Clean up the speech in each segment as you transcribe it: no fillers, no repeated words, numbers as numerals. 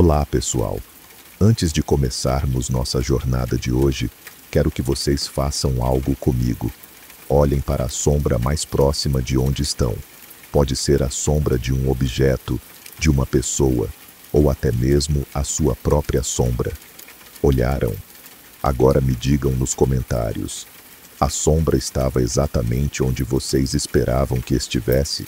Olá, pessoal! Antes de começarmos nossa jornada de hoje, quero que vocês façam algo comigo. Olhem para a sombra mais próxima de onde estão. Pode ser a sombra de um objeto, de uma pessoa, ou até mesmo a sua própria sombra. Olharam? Agora me digam nos comentários. A sombra estava exatamente onde vocês esperavam que estivesse?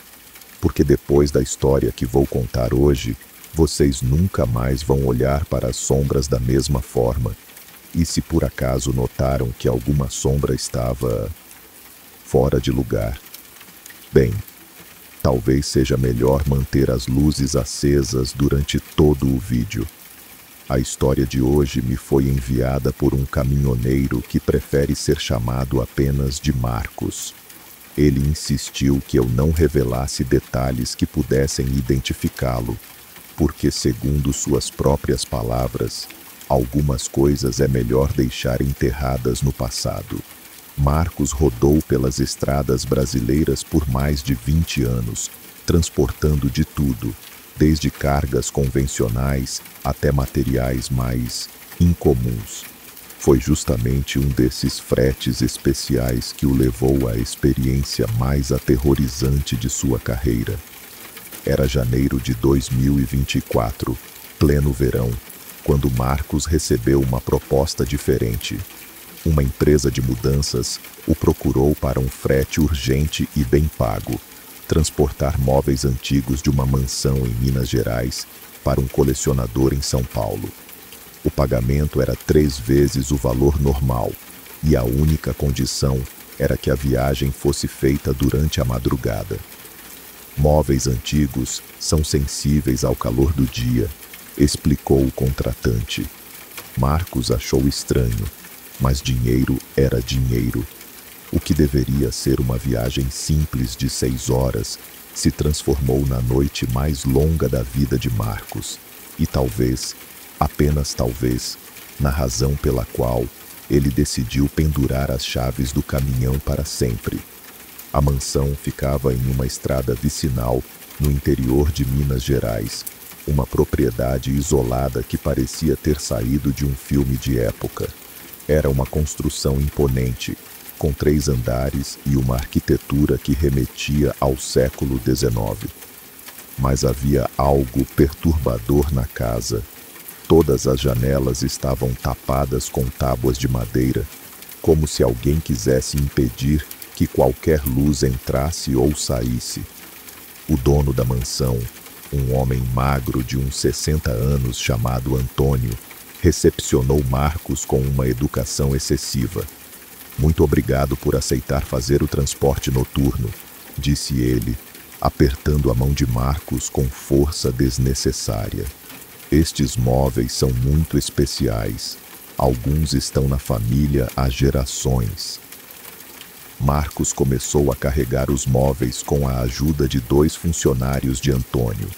Porque depois da história que vou contar hoje, vocês nunca mais vão olhar para as sombras da mesma forma. E se por acaso notaram que alguma sombra estava fora de lugar? Bem, talvez seja melhor manter as luzes acesas durante todo o vídeo. A história de hoje me foi enviada por um caminhoneiro que prefere ser chamado apenas de Marcos. Ele insistiu que eu não revelasse detalhes que pudessem identificá-lo, porque, segundo suas próprias palavras, algumas coisas é melhor deixar enterradas no passado. Marcos rodou pelas estradas brasileiras por mais de 20 anos, transportando de tudo, desde cargas convencionais até materiais mais incomuns. Foi justamente um desses fretes especiais que o levou à experiência mais aterrorizante de sua carreira. Era janeiro de 2024, pleno verão, quando Marcos recebeu uma proposta diferente. Uma empresa de mudanças o procurou para um frete urgente e bem pago, transportar móveis antigos de uma mansão em Minas Gerais para um colecionador em São Paulo. O pagamento era 3 vezes o valor normal, e a única condição era que a viagem fosse feita durante a madrugada. Móveis antigos são sensíveis ao calor do dia, explicou o contratante. Marcos achou estranho, mas dinheiro era dinheiro. O que deveria ser uma viagem simples de 6 horas se transformou na noite mais longa da vida de Marcos, e talvez, apenas talvez, na razão pela qual ele decidiu pendurar as chaves do caminhão para sempre. A mansão ficava em uma estrada vicinal no interior de Minas Gerais, uma propriedade isolada que parecia ter saído de um filme de época. Era uma construção imponente, com 3 andares e uma arquitetura que remetia ao século XIX. Mas havia algo perturbador na casa. Todas as janelas estavam tapadas com tábuas de madeira, como se alguém quisesse impedir que qualquer luz entrasse ou saísse. O dono da mansão, um homem magro de uns 60 anos chamado Antônio, recepcionou Marcos com uma educação excessiva. "Muito obrigado por aceitar fazer o transporte noturno", disse ele, apertando a mão de Marcos com força desnecessária. "Estes móveis são muito especiais. Alguns estão na família há gerações." Marcos começou a carregar os móveis com a ajuda de 2 funcionários de Antônio.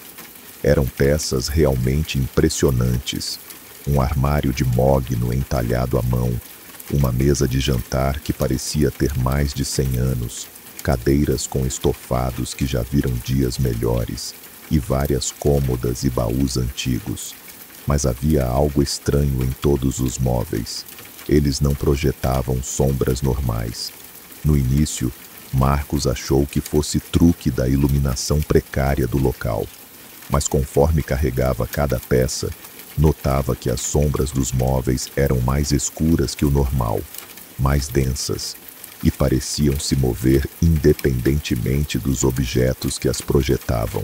Eram peças realmente impressionantes. Um armário de mogno entalhado à mão, uma mesa de jantar que parecia ter mais de 100 anos, cadeiras com estofados que já viram dias melhores, e várias cômodas e baús antigos. Mas havia algo estranho em todos os móveis. Eles não projetavam sombras normais. No início, Marcos achou que fosse truque da iluminação precária do local, mas conforme carregava cada peça, notava que as sombras dos móveis eram mais escuras que o normal, mais densas, e pareciam se mover independentemente dos objetos que as projetavam.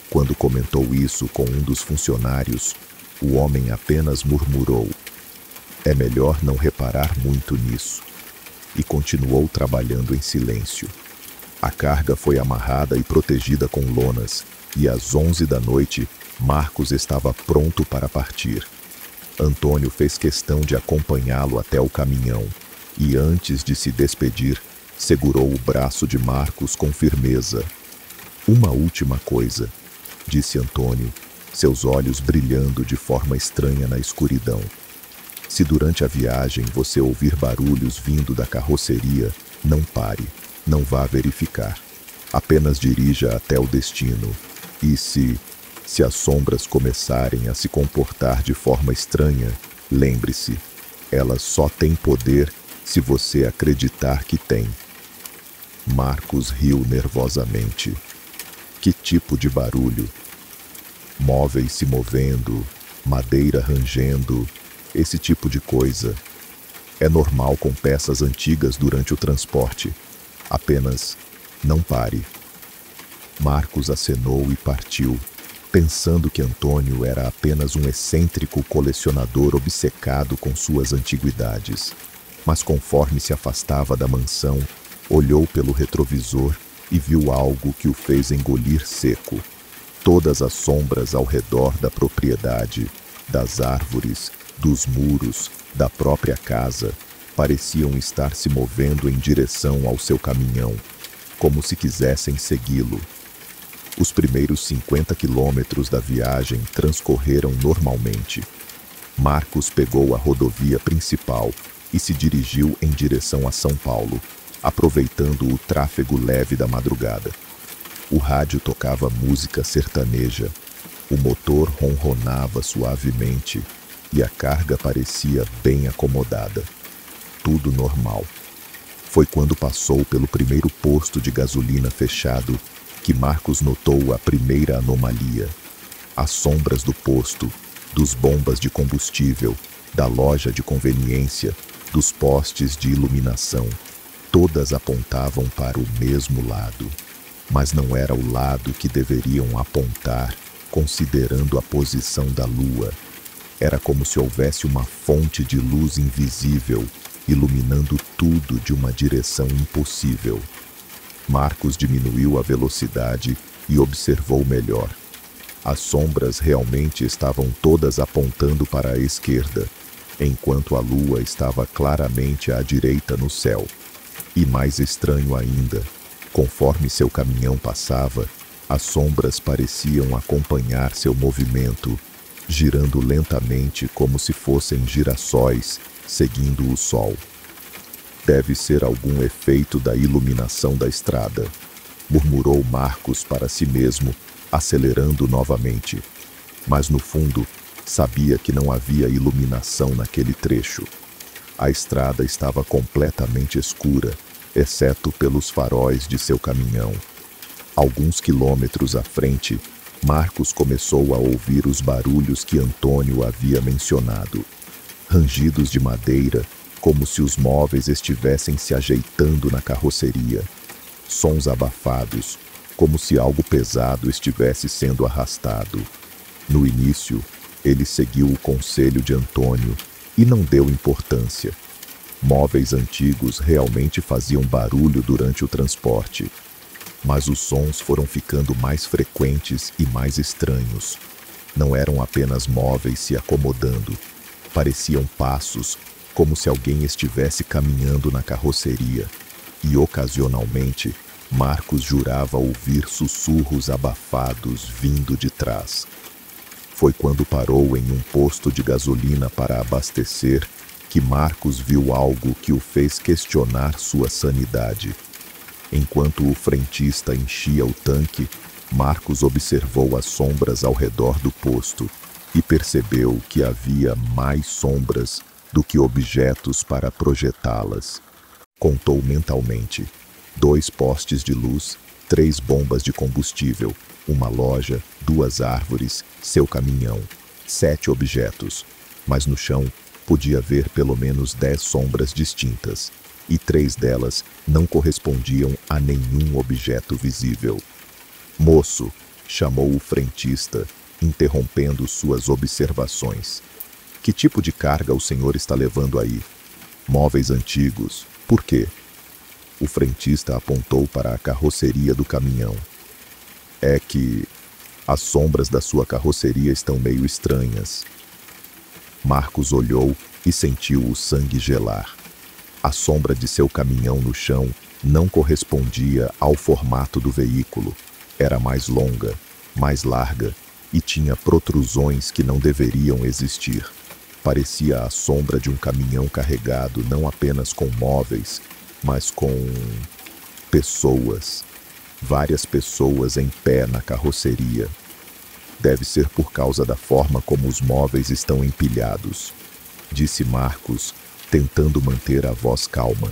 Quando comentou isso com um dos funcionários, o homem apenas murmurou: "É melhor não reparar muito nisso", e continuou trabalhando em silêncio. A carga foi amarrada e protegida com lonas, e às 11 da noite, Marcos estava pronto para partir. Antônio fez questão de acompanhá-lo até o caminhão, e antes de se despedir, segurou o braço de Marcos com firmeza. "Uma última coisa", disse Antônio, seus olhos brilhando de forma estranha na escuridão. "Se durante a viagem você ouvir barulhos vindo da carroceria, não pare, não vá verificar. Apenas dirija até o destino. E se Se as sombras começarem a se comportar de forma estranha, lembre-se, elas só têm poder se você acreditar que tem. Marcos riu nervosamente. Que tipo de barulho? Móveis se movendo, madeira rangendo, esse tipo de coisa. É normal com peças antigas durante o transporte. Apenas não pare. Marcos acenou e partiu, pensando que Antônio era apenas um excêntrico colecionador obcecado com suas antiguidades. Mas conforme se afastava da mansão, olhou pelo retrovisor e viu algo que o fez engolir seco. Todas as sombras ao redor da propriedade, das árvores, dos muros, da própria casa, pareciam estar se movendo em direção ao seu caminhão, como se quisessem segui-lo. Os primeiros 50 quilômetros da viagem transcorreram normalmente. Marcos pegou a rodovia principal e se dirigiu em direção a São Paulo, aproveitando o tráfego leve da madrugada. O rádio tocava música sertaneja, o motor ronronava suavemente e a carga parecia bem acomodada. Tudo normal. Foi quando passou pelo primeiro posto de gasolina fechado que Marcos notou a primeira anomalia. As sombras do posto, dos bombas de combustível, da loja de conveniência, dos postes de iluminação, todas apontavam para o mesmo lado. Mas não era o lado que deveriam apontar, considerando a posição da lua. Era como se houvesse uma fonte de luz invisível, iluminando tudo de uma direção impossível. Marcos diminuiu a velocidade e observou melhor. As sombras realmente estavam todas apontando para a esquerda, enquanto a lua estava claramente à direita no céu. E mais estranho ainda, conforme seu caminhão passava, as sombras pareciam acompanhar seu movimento, girando lentamente como se fossem girassóis, seguindo o sol. Deve ser algum efeito da iluminação da estrada, murmurou Marcos para si mesmo, acelerando novamente. Mas no fundo, sabia que não havia iluminação naquele trecho. A estrada estava completamente escura, exceto pelos faróis de seu caminhão. Alguns quilômetros à frente, Marcos começou a ouvir os barulhos que Antônio havia mencionado. Rangidos de madeira, como se os móveis estivessem se ajeitando na carroceria. Sons abafados, como se algo pesado estivesse sendo arrastado. No início, ele seguiu o conselho de Antônio e não deu importância. Móveis antigos realmente faziam barulho durante o transporte. Mas os sons foram ficando mais frequentes e mais estranhos. Não eram apenas móveis se acomodando. Pareciam passos, como se alguém estivesse caminhando na carroceria. E, ocasionalmente, Marcos jurava ouvir sussurros abafados vindo de trás. Foi quando parou em um posto de gasolina para abastecer que Marcos viu algo que o fez questionar sua sanidade. Enquanto o frentista enchia o tanque, Marcos observou as sombras ao redor do posto e percebeu que havia mais sombras do que objetos para projetá-las. Contou mentalmente: 2 postes de luz, 3 bombas de combustível, uma loja, 2 árvores, seu caminhão, 7 objetos. Mas no chão podia ver pelo menos 10 sombras distintas, e 3 delas não correspondiam a nenhum objeto visível. "Moço", chamou o frentista, interrompendo suas observações. "Que tipo de carga o senhor está levando aí?" "Móveis antigos." "Por quê?" O frentista apontou para a carroceria do caminhão. "É que as sombras da sua carroceria estão meio estranhas." Marcos olhou e sentiu o sangue gelar. A sombra de seu caminhão no chão não correspondia ao formato do veículo. Era mais longa, mais larga e tinha protrusões que não deveriam existir. Parecia a sombra de um caminhão carregado não apenas com móveis, mas com pessoas. Várias pessoas em pé na carroceria. Deve ser por causa da forma como os móveis estão empilhados, disse Marcos, tentando manter a voz calma.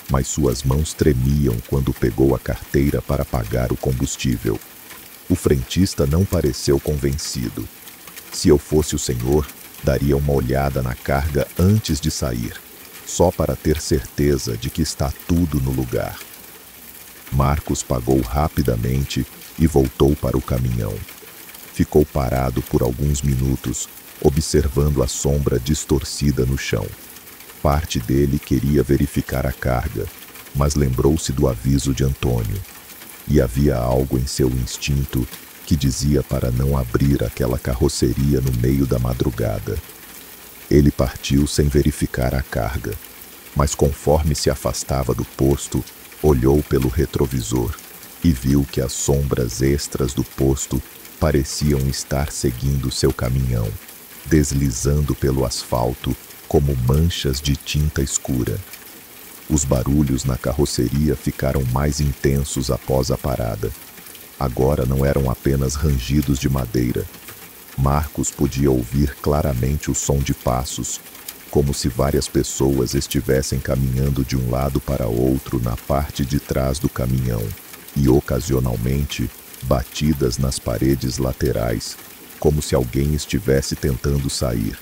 Mas suas mãos tremiam quando pegou a carteira para pagar o combustível. O frentista não pareceu convencido. Se eu fosse o senhor, daria uma olhada na carga antes de sair, só para ter certeza de que está tudo no lugar. Marcos pagou rapidamente e voltou para o caminhão. Ficou parado por alguns minutos, observando a sombra distorcida no chão. Parte dele queria verificar a carga, mas lembrou-se do aviso de Antônio. E havia algo em seu instinto que dizia para não abrir aquela carroceria no meio da madrugada. Ele partiu sem verificar a carga, mas conforme se afastava do posto, olhou pelo retrovisor e viu que as sombras extras do posto pareciam estar seguindo seu caminhão, deslizando pelo asfalto como manchas de tinta escura. Os barulhos na carroceria ficaram mais intensos após a parada. Agora não eram apenas rangidos de madeira. Marcos podia ouvir claramente o som de passos, como se várias pessoas estivessem caminhando de um lado para outro na parte de trás do caminhão, e ocasionalmente batidas nas paredes laterais, como se alguém estivesse tentando sair.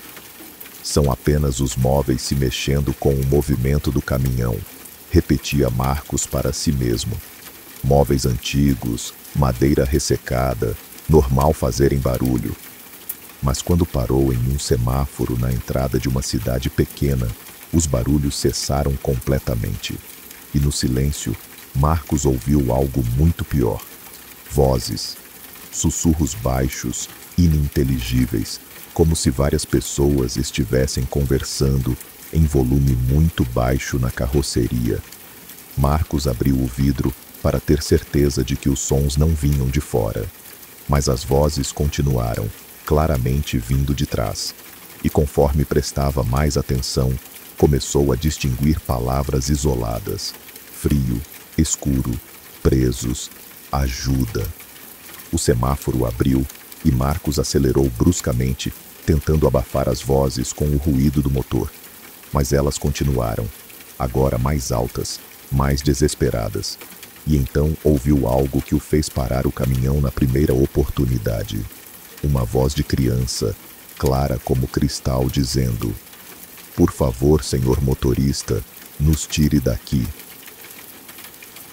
São apenas os móveis se mexendo com o movimento do caminhão, repetia Marcos para si mesmo. Móveis antigos, madeira ressecada, normal fazerem barulho. Mas quando parou em um semáforo na entrada de uma cidade pequena, os barulhos cessaram completamente. E no silêncio, Marcos ouviu algo muito pior. Vozes, sussurros baixos, ininteligíveis, como se várias pessoas estivessem conversando em volume muito baixo na carroceria. Marcos abriu o vidro para ter certeza de que os sons não vinham de fora. Mas as vozes continuaram, claramente vindo de trás. E conforme prestava mais atenção, começou a distinguir palavras isoladas. Frio, escuro, presos, ajuda. O semáforo abriu e Marcos acelerou bruscamente, tentando abafar as vozes com o ruído do motor. Mas elas continuaram, agora mais altas, mais desesperadas. E então ouviu algo que o fez parar o caminhão na primeira oportunidade. Uma voz de criança, clara como cristal, dizendo: "Por favor, senhor motorista, nos tire daqui."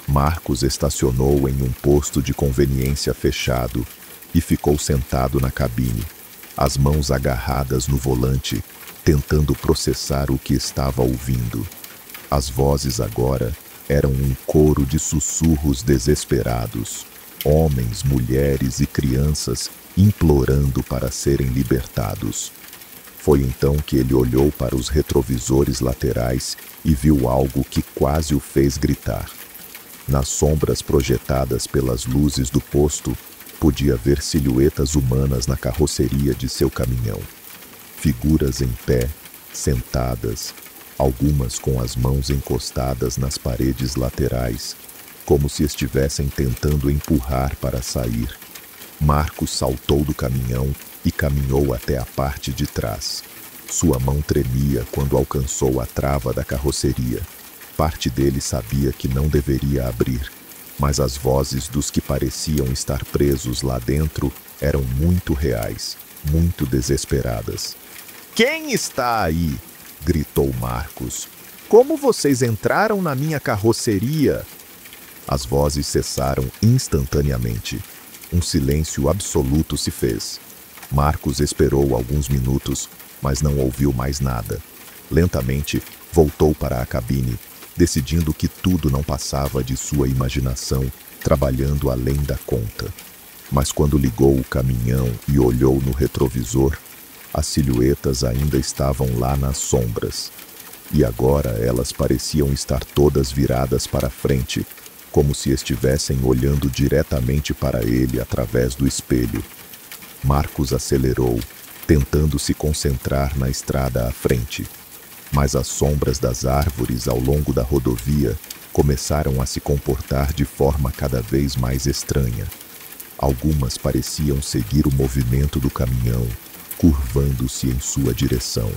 Marcos estacionou em um posto de conveniência fechado e ficou sentado na cabine, as mãos agarradas no volante, tentando processar o que estava ouvindo. As vozes agora eram um coro de sussurros desesperados, homens, mulheres e crianças implorando para serem libertados. Foi então que ele olhou para os retrovisores laterais e viu algo que quase o fez gritar. Nas sombras projetadas pelas luzes do posto, podia ver silhuetas humanas na carroceria de seu caminhão. Figuras em pé, sentadas, algumas com as mãos encostadas nas paredes laterais, como se estivessem tentando empurrar para sair. Marcos saltou do caminhão e caminhou até a parte de trás. Sua mão tremia quando alcançou a trava da carroceria. Parte dele sabia que não deveria abrir, mas as vozes dos que pareciam estar presos lá dentro eram muito reais, muito desesperadas. "Quem está aí?" gritou Marcos. "Como vocês entraram na minha carroceria?" As vozes cessaram instantaneamente. Um silêncio absoluto se fez. Marcos esperou alguns minutos, mas não ouviu mais nada. Lentamente, voltou para a cabine, decidindo que tudo não passava de sua imaginação, trabalhando além da conta. Mas quando ligou o caminhão e olhou no retrovisor, as silhuetas ainda estavam lá nas sombras. E agora elas pareciam estar todas viradas para frente, como se estivessem olhando diretamente para ele através do espelho. Marcos acelerou, tentando se concentrar na estrada à frente. Mas as sombras das árvores ao longo da rodovia começaram a se comportar de forma cada vez mais estranha. Algumas pareciam seguir o movimento do caminhão, curvando-se em sua direção.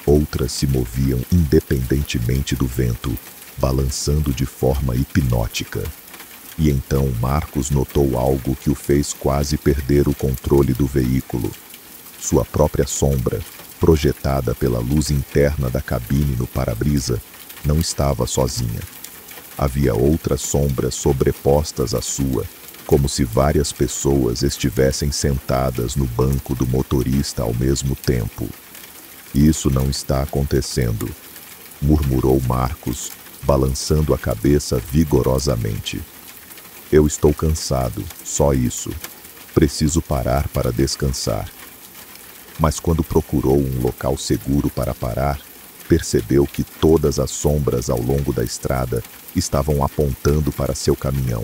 Outras se moviam independentemente do vento, balançando de forma hipnótica. E então Marcos notou algo que o fez quase perder o controle do veículo. Sua própria sombra, projetada pela luz interna da cabine no para-brisa, não estava sozinha. Havia outras sombras sobrepostas à sua, como se várias pessoas estivessem sentadas no banco do motorista ao mesmo tempo. Isso não está acontecendo, murmurou Marcos, balançando a cabeça vigorosamente. Eu estou cansado, só isso. Preciso parar para descansar. Mas quando procurou um local seguro para parar, percebeu que todas as sombras ao longo da estrada estavam apontando para seu caminhão.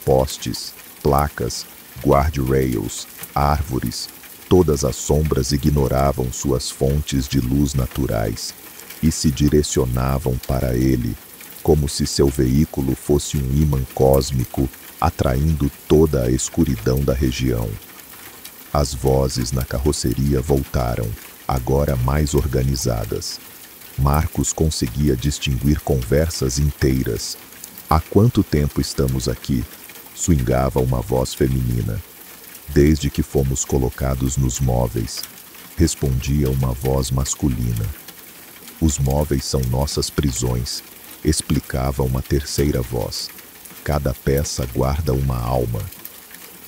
Postes, placas, guardrails, árvores, todas as sombras ignoravam suas fontes de luz naturais e se direcionavam para ele, como se seu veículo fosse um ímã cósmico, atraindo toda a escuridão da região. As vozes na carroceria voltaram, agora mais organizadas. Marcos conseguia distinguir conversas inteiras. Há quanto tempo estamos aqui? Swingava uma voz feminina. Desde que fomos colocados nos móveis, respondia uma voz masculina. Os móveis são nossas prisões, explicava uma terceira voz. Cada peça guarda uma alma.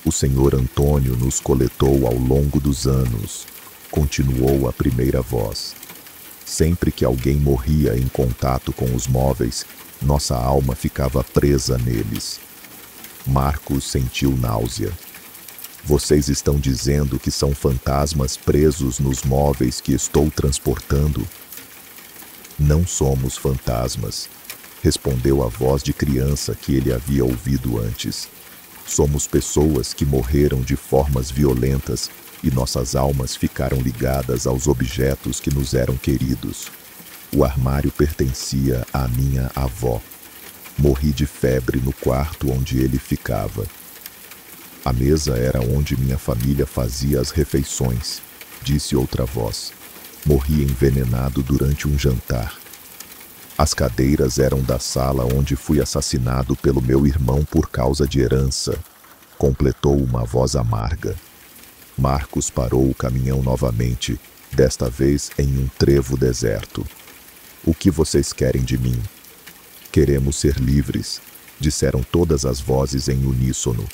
O senhor Antônio nos coletou ao longo dos anos, continuou a primeira voz. Sempre que alguém morria em contato com os móveis, nossa alma ficava presa neles. Marcos sentiu náusea. Vocês estão dizendo que são fantasmas presos nos móveis que estou transportando? Não somos fantasmas, respondeu a voz de criança que ele havia ouvido antes. Somos pessoas que morreram de formas violentas e nossas almas ficaram ligadas aos objetos que nos eram queridos. O armário pertencia à minha avó. Morri de febre no quarto onde ele ficava. A mesa era onde minha família fazia as refeições, disse outra voz. Morri envenenado durante um jantar. As cadeiras eram da sala onde fui assassinado pelo meu irmão por causa de herança, completou uma voz amarga. Marcos parou o caminhão novamente, desta vez em um trevo deserto. O que vocês querem de mim? Queremos ser livres, disseram todas as vozes em uníssono.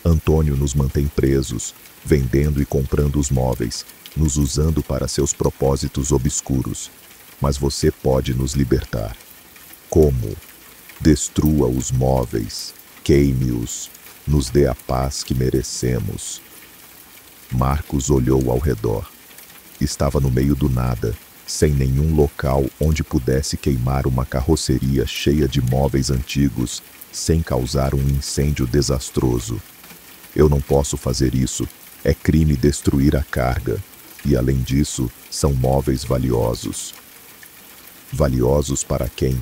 Antônio nos mantém presos, vendendo e comprando os móveis, nos usando para seus propósitos obscuros. Mas você pode nos libertar. Como? Destrua os móveis, queime-os, nos dê a paz que merecemos. Marcos olhou ao redor. Estava no meio do nada, sem nenhum local onde pudesse queimar uma carroceria cheia de móveis antigos, sem causar um incêndio desastroso. Eu não posso fazer isso. É crime destruir a carga. E, além disso, são móveis valiosos. Valiosos para quem?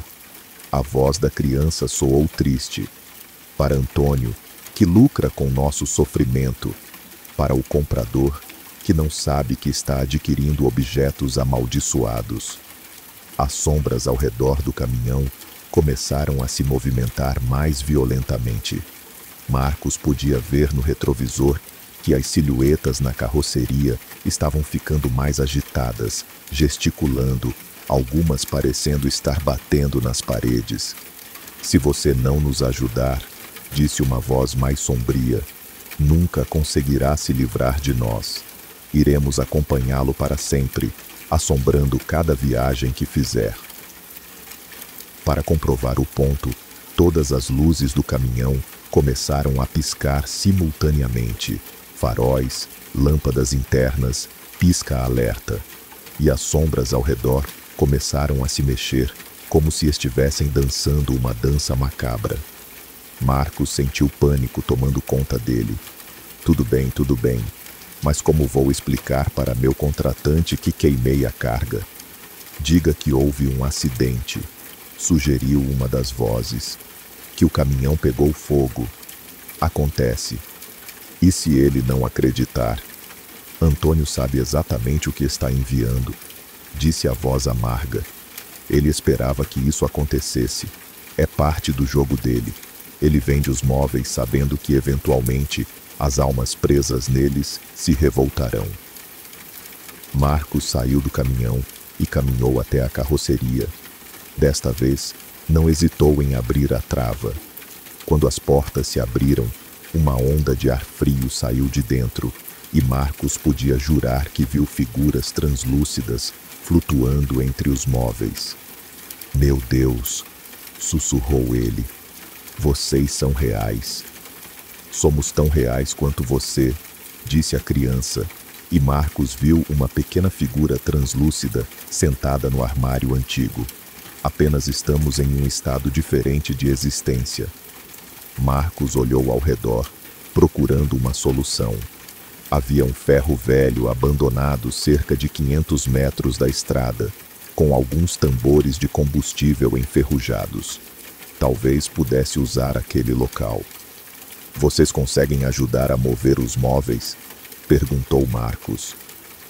A voz da criança soou triste. Para Antônio, que lucra com nosso sofrimento. Para o comprador, que não sabe que está adquirindo objetos amaldiçoados. As sombras ao redor do caminhão começaram a se movimentar mais violentamente. Marcos podia ver no retrovisor que as silhuetas na carroceria estavam ficando mais agitadas, gesticulando, algumas parecendo estar batendo nas paredes. Se você não nos ajudar, disse uma voz mais sombria, nunca conseguirá se livrar de nós. Iremos acompanhá-lo para sempre, assombrando cada viagem que fizer. Para comprovar o ponto, todas as luzes do caminhão começaram a piscar simultaneamente. Faróis, lâmpadas internas, pisca-alerta. E as sombras ao redor começaram a se mexer, como se estivessem dançando uma dança macabra. Marcos sentiu pânico tomando conta dele. Tudo bem, mas como vou explicar para meu contratante que queimei a carga? Diga que houve um acidente, sugeriu uma das vozes. Que o caminhão pegou fogo. Acontece. E se ele não acreditar? Antônio sabe exatamente o que está enviando, disse a voz amarga. Ele esperava que isso acontecesse. É parte do jogo dele. Ele vende os móveis sabendo que, eventualmente, as almas presas neles se revoltarão. Marcos saiu do caminhão e caminhou até a carroceria. Desta vez, não hesitou em abrir a trava. Quando as portas se abriram, uma onda de ar frio saiu de dentro e Marcos podia jurar que viu figuras translúcidas flutuando entre os móveis. Meu Deus, sussurrou ele. Vocês são reais. Somos tão reais quanto você, disse a criança, e Marcos viu uma pequena figura translúcida sentada no armário antigo. Apenas estamos em um estado diferente de existência. Marcos olhou ao redor, procurando uma solução. Havia um ferro velho abandonado cerca de 500 metros da estrada, com alguns tambores de combustível enferrujados. Talvez pudesse usar aquele local. Vocês conseguem ajudar a mover os móveis? Perguntou Marcos.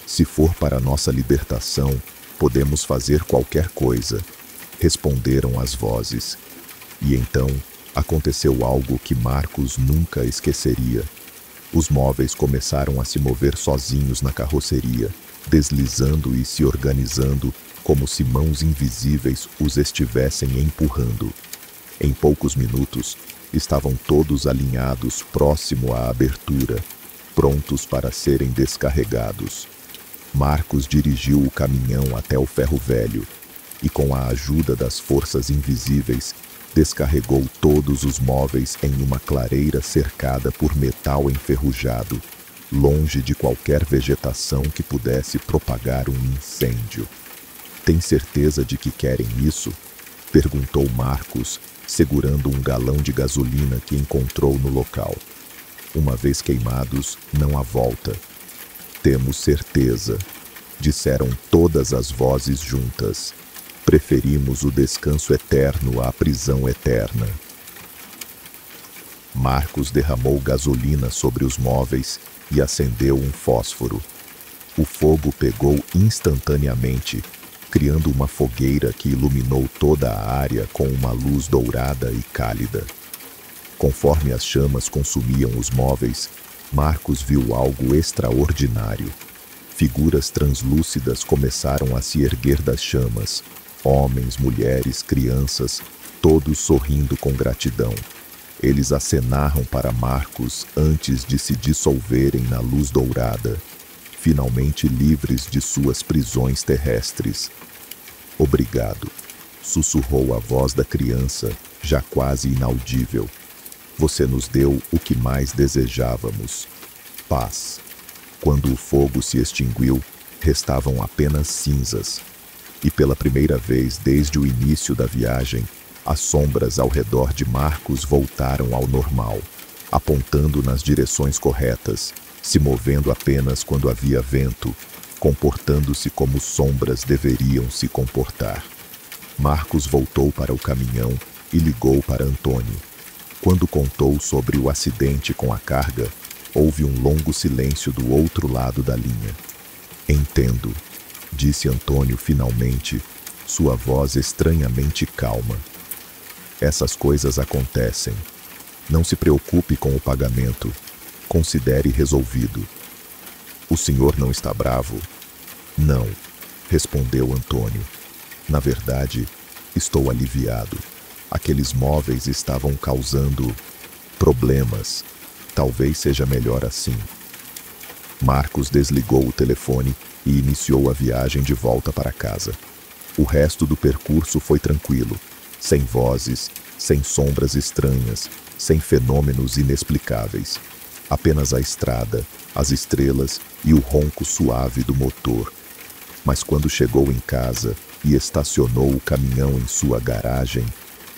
Se for para nossa libertação, podemos fazer qualquer coisa, responderam as vozes. E então aconteceu algo que Marcos nunca esqueceria. Os móveis começaram a se mover sozinhos na carroceria, deslizando e se organizando como se mãos invisíveis os estivessem empurrando. Em poucos minutos, estavam todos alinhados próximo à abertura, prontos para serem descarregados. Marcos dirigiu o caminhão até o ferro velho e, com a ajuda das forças invisíveis, descarregou todos os móveis em uma clareira cercada por metal enferrujado, longe de qualquer vegetação que pudesse propagar um incêndio. Tem certeza de que querem isso? Perguntou Marcos, segurando um galão de gasolina que encontrou no local. Uma vez queimados, não há volta. Temos certeza, disseram todas as vozes juntas. Preferimos o descanso eterno à prisão eterna. Marcos derramou gasolina sobre os móveis e acendeu um fósforo. O fogo pegou instantaneamente, criando uma fogueira que iluminou toda a área com uma luz dourada e cálida. Conforme as chamas consumiam os móveis, Marcos viu algo extraordinário. Figuras translúcidas começaram a se erguer das chamas. Homens, mulheres, crianças, todos sorrindo com gratidão. Eles acenaram para Marcos antes de se dissolverem na luz dourada, finalmente livres de suas prisões terrestres. Obrigado, sussurrou a voz da criança, já quase inaudível. Você nos deu o que mais desejávamos: paz. Quando o fogo se extinguiu, restavam apenas cinzas. E pela primeira vez desde o início da viagem, as sombras ao redor de Marcos voltaram ao normal, apontando nas direções corretas, se movendo apenas quando havia vento, comportando-se como sombras deveriam se comportar. Marcos voltou para o caminhão e ligou para Antônio. Quando contou sobre o acidente com a carga, houve um longo silêncio do outro lado da linha. Entendo, disse Antônio finalmente, sua voz estranhamente calma. Essas coisas acontecem. Não se preocupe com o pagamento. Considere resolvido. O senhor não está bravo? Não, respondeu Antônio. Na verdade, estou aliviado. Aqueles móveis estavam causando problemas. Talvez seja melhor assim. Marcos desligou o telefone e iniciou a viagem de volta para casa. O resto do percurso foi tranquilo, sem vozes, sem sombras estranhas, sem fenômenos inexplicáveis. Apenas a estrada, as estrelas e o ronco suave do motor. Mas quando chegou em casa e estacionou o caminhão em sua garagem,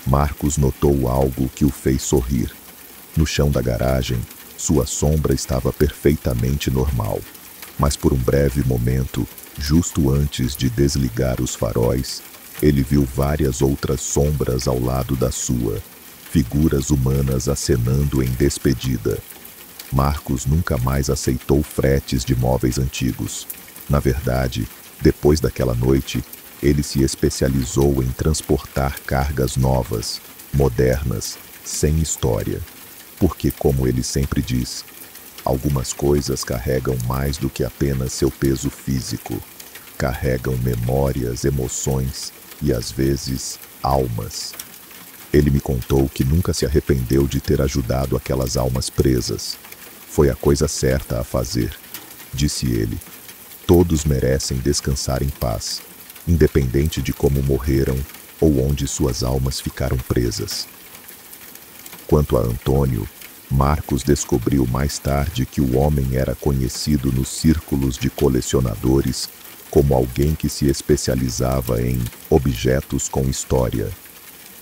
Marcos notou algo que o fez sorrir. No chão da garagem, sua sombra estava perfeitamente normal. Mas por um breve momento, justo antes de desligar os faróis, ele viu várias outras sombras ao lado da sua, figuras humanas acenando em despedida. Marcos nunca mais aceitou fretes de móveis antigos. Na verdade, depois daquela noite, ele se especializou em transportar cargas novas, modernas, sem história. Porque, como ele sempre diz, algumas coisas carregam mais do que apenas seu peso físico. Carregam memórias, emoções e, às vezes, almas. Ele me contou que nunca se arrependeu de ter ajudado aquelas almas presas. Foi a coisa certa a fazer, disse ele. Todos merecem descansar em paz, independente de como morreram ou onde suas almas ficaram presas. Quanto a Antônio, Marcos descobriu mais tarde que o homem era conhecido nos círculos de colecionadores como alguém que se especializava em objetos com história.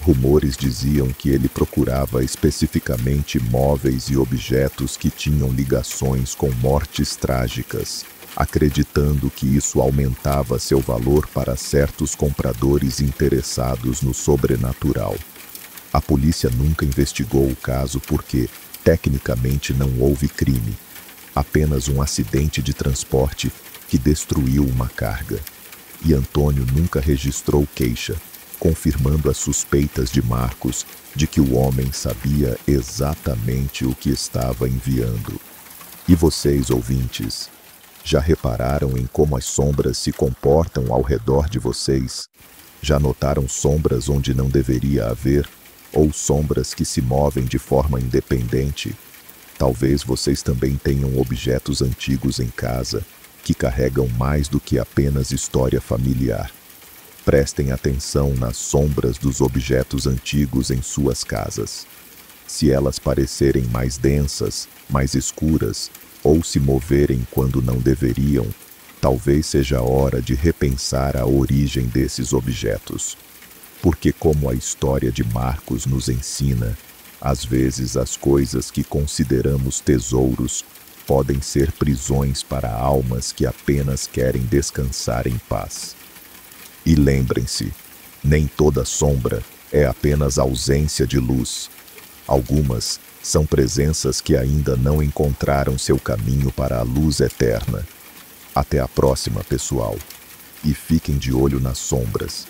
Rumores diziam que ele procurava especificamente móveis e objetos que tinham ligações com mortes trágicas, acreditando que isso aumentava seu valor para certos compradores interessados no sobrenatural. A polícia nunca investigou o caso porque, tecnicamente, não houve crime, apenas um acidente de transporte que destruiu uma carga. E Antônio nunca registrou queixa, confirmando as suspeitas de Marcos de que o homem sabia exatamente o que estava enviando. E vocês, ouvintes, já repararam em como as sombras se comportam ao redor de vocês? Já notaram sombras onde não deveria haver? Ou sombras que se movem de forma independente? Talvez vocês também tenham objetos antigos em casa que carregam mais do que apenas história familiar. Prestem atenção nas sombras dos objetos antigos em suas casas. Se elas parecerem mais densas, mais escuras, ou se moverem quando não deveriam, talvez seja a hora de repensar a origem desses objetos. Porque, como a história de Marcos nos ensina, às vezes as coisas que consideramos tesouros podem ser prisões para almas que apenas querem descansar em paz. E lembrem-se, nem toda sombra é apenas ausência de luz. Algumas são presenças que ainda não encontraram seu caminho para a luz eterna. Até a próxima, pessoal. E fiquem de olho nas sombras.